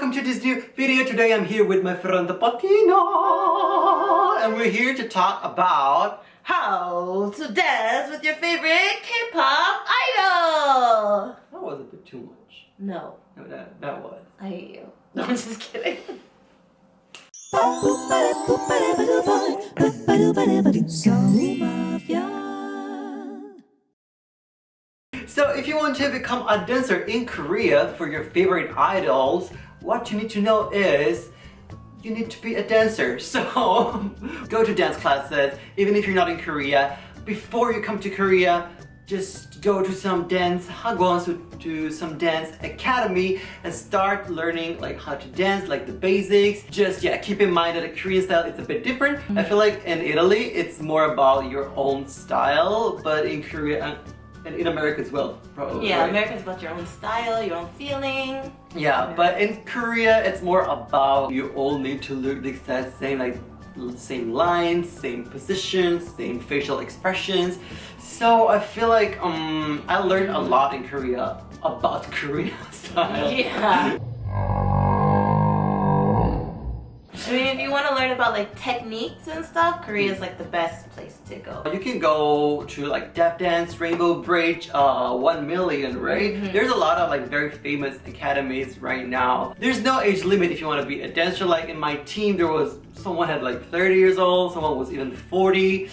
welcome to this new video. Today I'm here with my friend Patina, and we're here to talk about how to dance with your favorite K-pop idol. That was a bit too much. No, that was. I hate you. No, I'm just kidding. So if you want to become a dancer in Korea for your favorite idols, what you need to know is you need to be a dancer. So go to dance classes, even if you're not in Korea. Before you come to Korea, just go to some dance hagwon, to some dance academy, and start learning like how to dance, like the basics. Just keep in mind that the Korean style is a bit different. I feel like in Italy it's more about your own style, but in Korea and in America as well, probably. Yeah, right? America's about your own style, your own feeling. Yeah, but in Korea it's more about you all need to look the exact same, same lines, same positions, same facial expressions. So I feel like I learned a lot in Korea about Korean style. Yeah. I mean, if you want to learn about like techniques and stuff, Korea is like the best place to go. You can go to like Def Dance, Rainbow Bridge, 1 Million, right? There's a lot of like very famous academies right now. There's no age limit if you want to be a dancer. Like in my team, there was someone had like 30 years old, someone was even 40.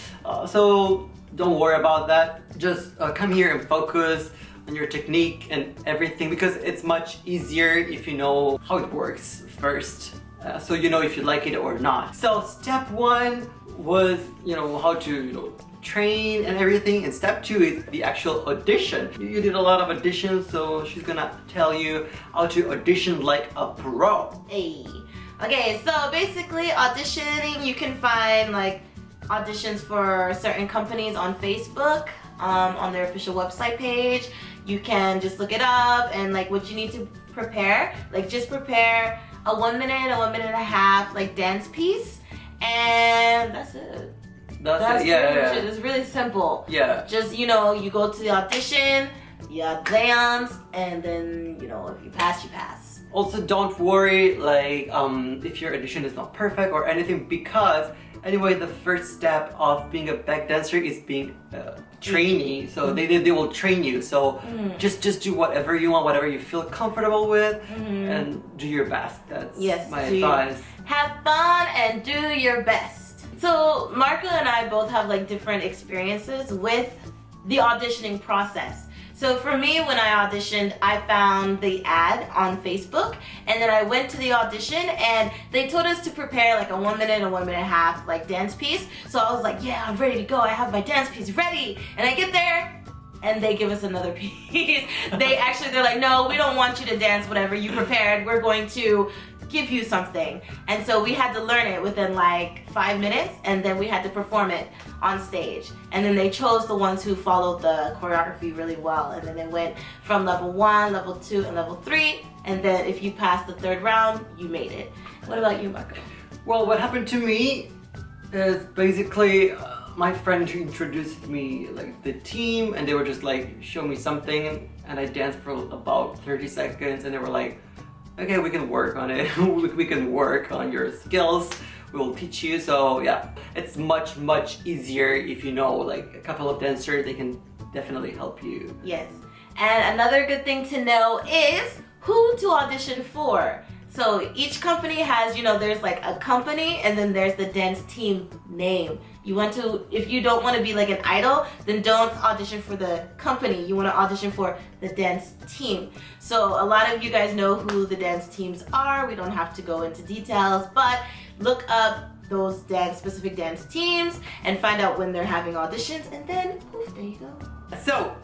So don't worry about that. Just come here and focus on your technique and everything, because it's much easier if you know how it works first. So you know if you like it or not. So step 1 was how to train and everything, and step 2 is the actual audition. You did a lot of auditions, so she's gonna tell you how to audition like a pro. Hey. Okay, so basically auditioning, you can find like auditions for certain companies on Facebook, on their official website page. You can just look it up, and like what you need to prepare, like just prepare a 1 minute, a 1.5 minute like dance piece, and that's it. That's it. Yeah, pretty much it. It's really simple. Yeah. Just you go to the audition, you dance, and then if you pass, you pass. Also, don't worry if your audition is not perfect or anything, because anyway, the first step of being a back dancer is being a trainee. So they will train you. So just do whatever you want, whatever you feel comfortable with, and do your best. That's my advice. Have fun and do your best. So Marco and I both have like different experiences with the auditioning process. So for me, when I auditioned, I found the ad on Facebook, and then I went to the audition, and they told us to prepare like a 1 minute and 1.5 minute like dance piece. So I was like, yeah, I'm ready to go. I have my dance piece ready. And I get there, and they give us another piece. They're like, no, we don't want you to dance whatever you prepared. We're going to give you something. And so we had to learn it within like 5 minutes, and then we had to perform it on stage. And then they chose the ones who followed the choreography really well, and then it went from level 1, level 2, and level 3, and then if you passed the 3rd round, you made it. What about you, Marco? Well, what happened to me is basically my friend introduced me like the team, and they were just like show me something, and I danced for about 30 seconds, and they were like, okay, we can work on it. We can work on your skills. We will teach you. So yeah, it's much easier if you know like a couple of dancers. They can definitely help you. Yes. And another good thing to know is who to audition for. So each company has, there's like a company, and then there's the dance team name. If you don't want to be like an idol, then don't audition for the company. You want to audition for the dance team. So a lot of you guys know who the dance teams are. We don't have to go into details, but look up those specific dance teams and find out when they're having auditions, and then poof, there you go. So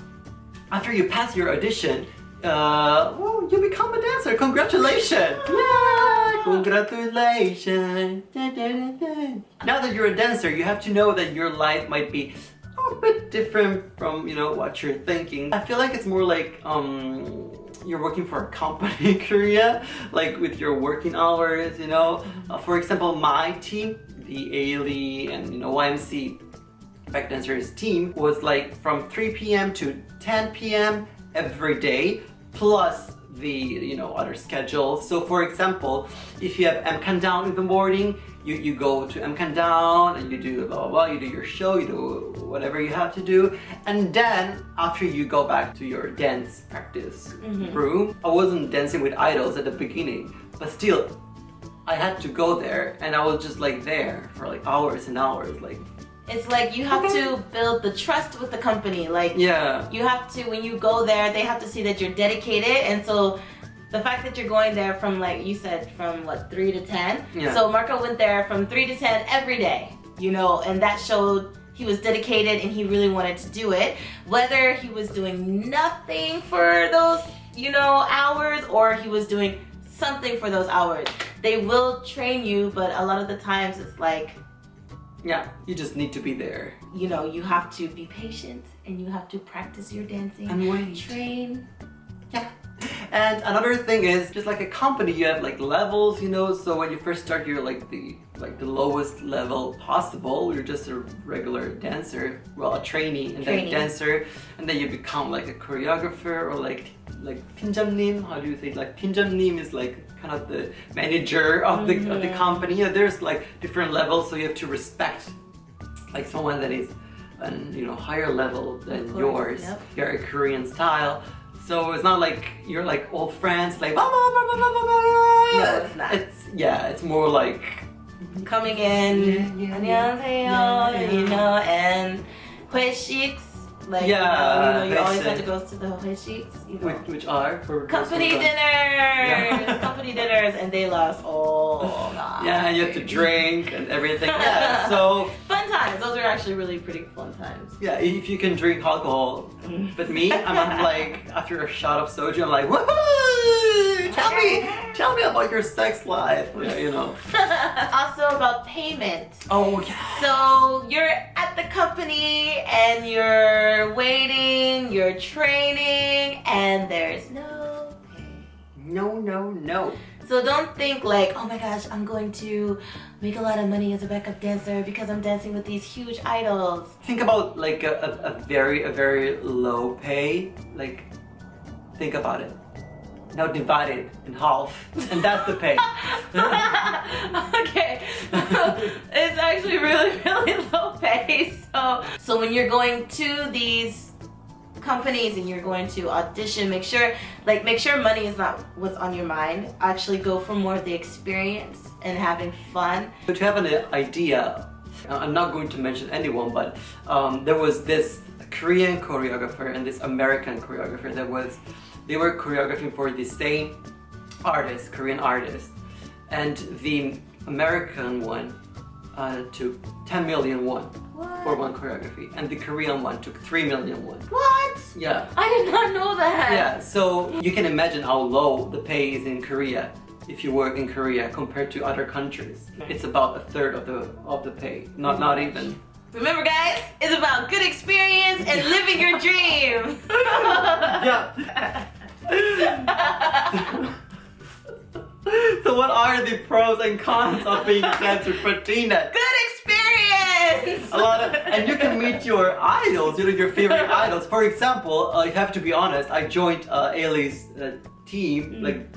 after you pass your audition, well, you become a dancer. Congratulations! Yeah, congratulations! Now that you're a dancer, you have to know that your life might be a bit different from what you're thinking. I feel like it's more like you're working for a company in Korea, like with your working hours. For example, my team, the ALE and YMC back dancers team, was like from 3 p.m. to 10 p.m. every day, plus the, you know, other schedules. So for example, if you have MCAN down in the morning, you go to MCAN down and you do blah blah blah, you do your show, you do whatever you have to do, and then after you go back to your dance practice room. I wasn't dancing with idols at the beginning, but still I had to go there, and I was just like there for like hours and hours. Like, it's like you have to build the trust with the company. Like, yeah, you have to, when you go there, they have to see that you're dedicated. And so the fact that you're going there from, like you said, from what, 3 to 10? Yeah. So Marco went there from 3 to 10 every day, you know, and that showed he was dedicated and he really wanted to do it. Whether he was doing nothing for those, you know, hours, or he was doing something for those hours. They will train you, but a lot of the times it's like, yeah, you just need to be there. you know, you have to be patient and you have to practice your dancing. And wait. Train. Yeah. And another thing is, just like a company, you have like levels, you know, so when you first start, you're like the lowest level possible. You're just a regular dancer, well, a trainee, and then a dancer, and then you become like a choreographer, or like 팀장님. How do you say? Like 팀장님 is like kind of the manager of the company. You know, there's like different levels, so you have to respect like someone that is an, you know, higher level than yours. Yep. You're a Korean style. So it's not like you're like old friends, like blah, blah, blah, blah, blah, blah, blah. No, it's not. It's more like coming in, 안녕하세요, you know, and 회식s, like, you know, you always have to go to the 회식s, you know. Which are for company dinners, company dinners, and they last all night. Yeah, and you have to drink and everything. Yeah, so fun times. Those are actually really pretty fun times. yeah, if you can drink alcohol. But me, I'm like, after a shot of soju, I'm like, woohoo! Tell me about your sex life. Yeah, you know. Also about payment. Oh yeah. So you're at the company and you're waiting, you're training, and there's no pay. No. So don't think like, oh my gosh, I'm going to make a lot of money as a backup dancer because I'm dancing with these huge idols. Think about like a very low pay. Like, think about it. Now divide it in half, and that's the pay. Okay. It's actually really low pay. So when you're going to these companies and you're going to audition, make sure money is not what's on your mind. Actually go for more of the experience and having fun. But to have an idea, I'm not going to mention anyone, but there was this Korean choreographer and this American choreographer they were choreographing for the same artist, Korean artist, and the American one took 10 million won for one choreography, and the Korean one took 3 million won. What? Yeah. I did not know that. Yeah, so you can imagine how low the pay is in Korea if you work in Korea compared to other countries. It's about a third of the pay, not even. Remember guys, it's about good experience and living your dream. Yeah. So what are the pros and cons of being a dancer for Tina? Good experience! And you can meet your idols, you know, your favorite idols. For example, I have to be honest, I joined Ailey's team, like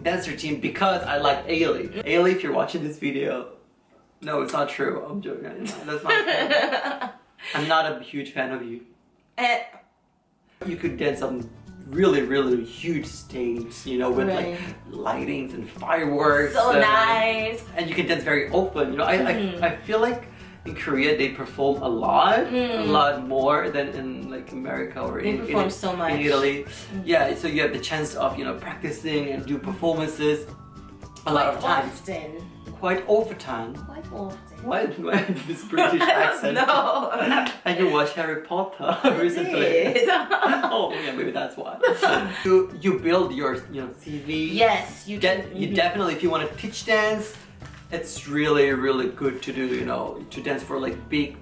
dancer team, because I like Ailey. Ailey, if you're watching this video, no, it's not true. I'm joking. That's not true. I'm not a huge fan of you. You could dance on really huge stage, you know, with like lightings and fireworks. So nice. And you can dance very open. You know, I feel like in Korea they perform a lot more than in like America or in Italy. Yeah, so you have the chance of, you know, practicing and do performances a lot of times. Quite often. Why this British accent? No. And you watch Harry Potter recently. Oh yeah, maybe that's why. You build your, you know, CV. Yes, you can. You definitely, if you want to teach dance, it's really good to do, you know, to dance for like big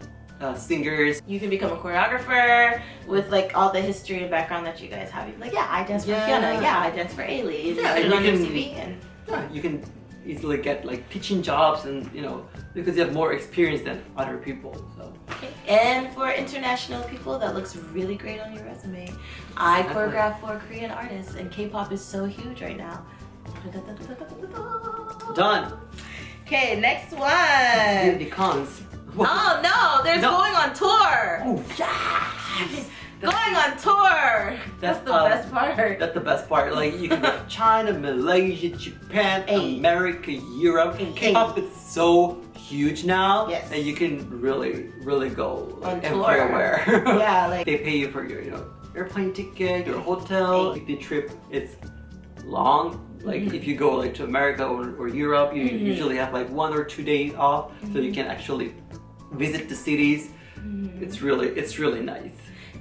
singers. You can become a choreographer with like all the history and background that you guys have. You're like, yeah, I dance for Fiona. Yeah, I dance for Ailey. Yeah, put it on your CV and yeah, you can easily get like teaching jobs, and you know, because you have more experience than other people. So. Okay. And for international people, that looks really great on your resume. I choreograph for Korean artists, and K-pop is so huge right now. Done. Okay, next Here one. the cons. Oh no, there's going on tour. Oh yes. Going on tour. That's the best part. That's the best part. Like you can go to China, Malaysia, Japan, America, Europe. K-pop is so huge now, yes, and you can really go like, on tour. everywhere. Yeah, like they pay you for your, you know, airplane ticket, your hotel. If the trip is long, like if you go like to America or Europe, you usually have like 1 or 2 days off, so you can actually visit the cities. It's really nice.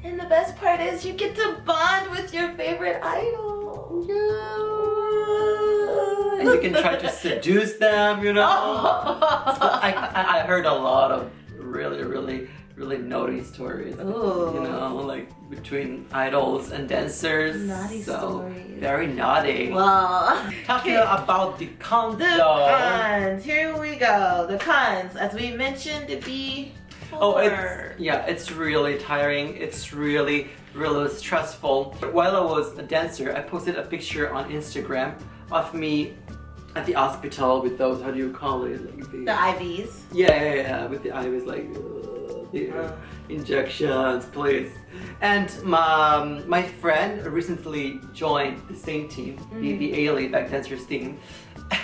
And the best part is you get to bond with your favorite idol. And you can try to seduce them, you know. So I heard a lot of really naughty stories. Ooh. You know, like between idols and dancers. Naughty stories. Very naughty. Well, talking about the cons. The cons. Here we go. The cons, as we mentioned, to be. Oh, it's really tiring. It's really stressful. While I was a dancer, I posted a picture on Instagram of me at the hospital with those, how do you call it? Like the IVs. Yeah, with the IVs, like the injections, please. And my friend recently joined the same team, the A-League back dancers team,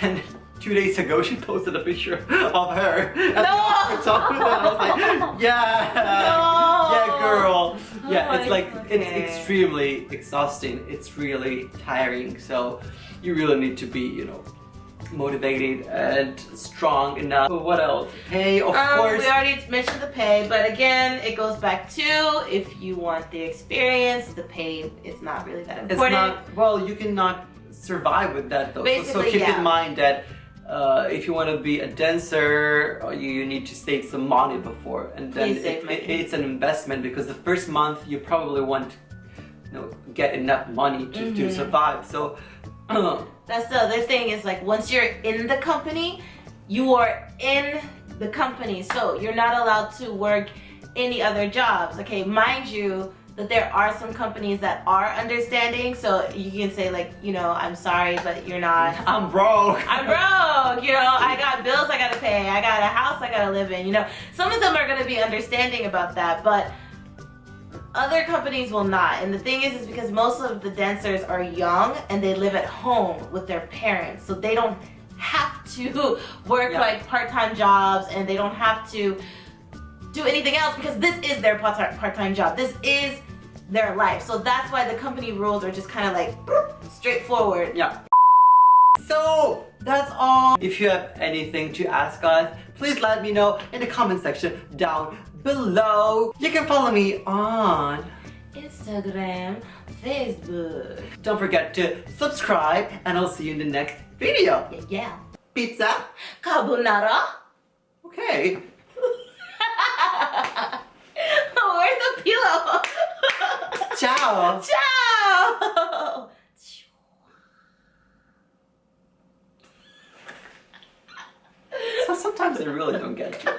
and 2 days ago, she posted a picture of her at the hospital, and I was like, yeah, girl. Yeah, it's like, it's extremely exhausting. It's really tiring. So you really need to be, you know, motivated and strong enough. What else? Pay, of course. We already mentioned the pay, but again, it goes back to if you want the experience, the pay is not really that important. It's not, well, you cannot survive with that though. Basically, so keep in mind that if you want to be a dancer, you need to save some money before, and then it's an investment, because the first month you probably won't, you know, get enough money to survive. So that's the other thing, is like once you're in the company, you are in the company, so you're not allowed to work any other jobs. Okay, mind you that there are some companies that are understanding, so you can say like, you know, I'm sorry, but you're not. I'm broke. You know, I got bills I gotta pay, I got a house I gotta live in, you know. Some of them are gonna be understanding about that, but other companies will not. And the thing is because most of the dancers are young and they live at home with their parents, so they don't have to work like part-time jobs, and they don't have to do anything else, because this is their part-time job. This is their life. So that's why the company rules are just kind of like straightforward. Yeah. So that's all. If you have anything to ask us, please let me know in the comment section down below. You can follow me on Instagram, Facebook. Don't forget to subscribe, and I'll see you in the next video. Yeah. Pizza. Carbonara. Okay. Where's the pillow? Ciao. Ciao. So sometimes I really don't get you.